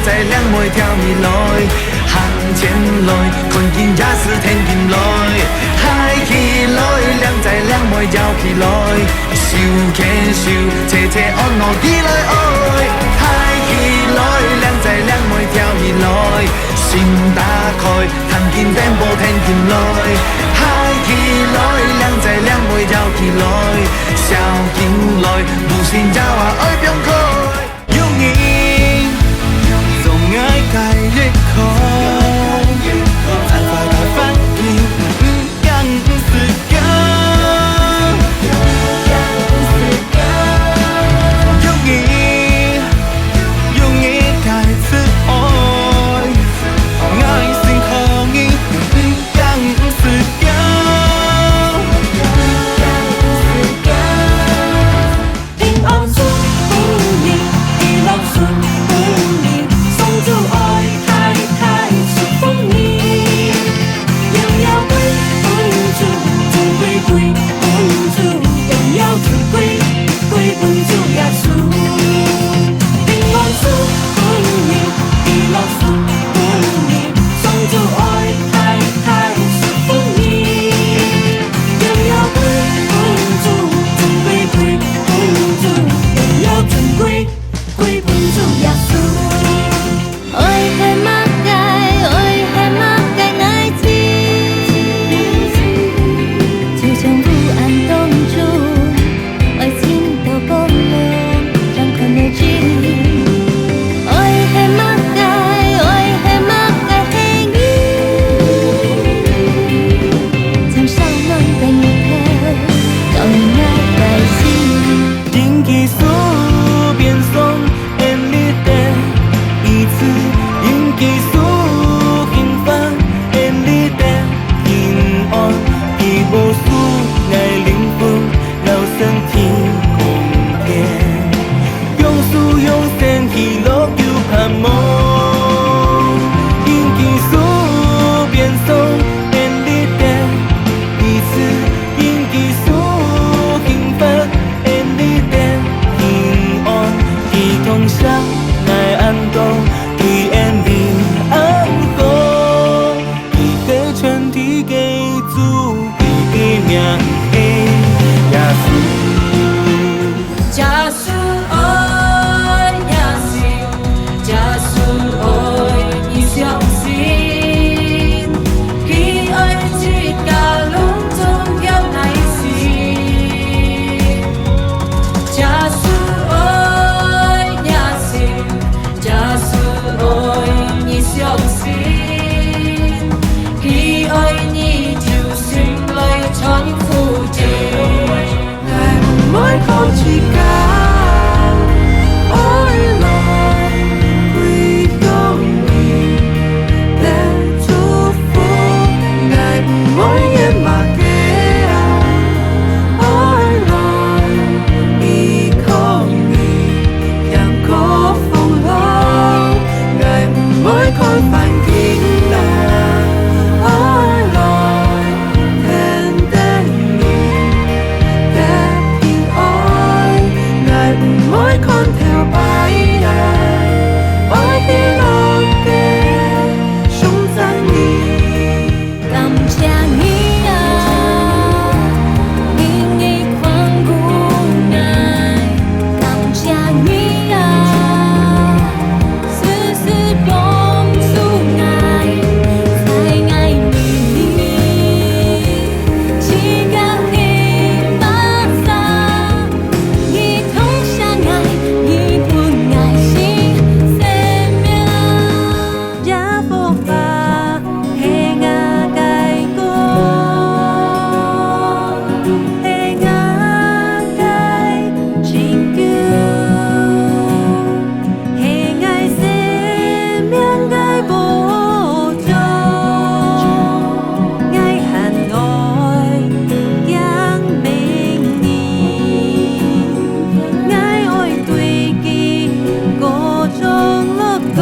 在两妹跳起来，向前来，困境也是天进来，嗨起来，两在两妹摇起来，手牵手，切切安乐起来爱，嗨起来，两在两妹跳起来，心打开，弹琴颠簸天进来，嗨起来，两在两妹摇起来，笑进来，无心才话爱放开，勇气总爱改日空，才发觉反应不敢不思考，勇气改自爱，爱心抗议不敢不思考。平安顺利，一路顺利，送祝爱太太出丰年，荣耀归本主，尊贵归本主，荣耀尊贵归本主耶稣。平安顺利，一路顺利，送祝爱太太出丰年，荣耀归本主，尊贵归本主，荣耀尊贵归本主耶稣。ôi hay mắc cái ngài chi dù trong vụ an đông chu ôi xin tổ bom lương chẳng còn nơi chi ôi hay mắc cái hay nghi chẳng sao nâng tay ngược theo còn ngài đại xin因基督变松，因你的一次，因基督平凡，因你的平安，已无数爱灵魂，留身体共天，用数用身体落有盼望，因基督变松，因你的一次，因基督平凡，因你的平安，已同上来安东，已安定安好，已给全体给主，已给命的耶稣。耶稣爱耶稣，耶稣爱你相信，他爱只家拢总有耐心。耶稣爱耶稣，耶稣爱你相信，他爱你就算来常负责，爱不爱靠自己。có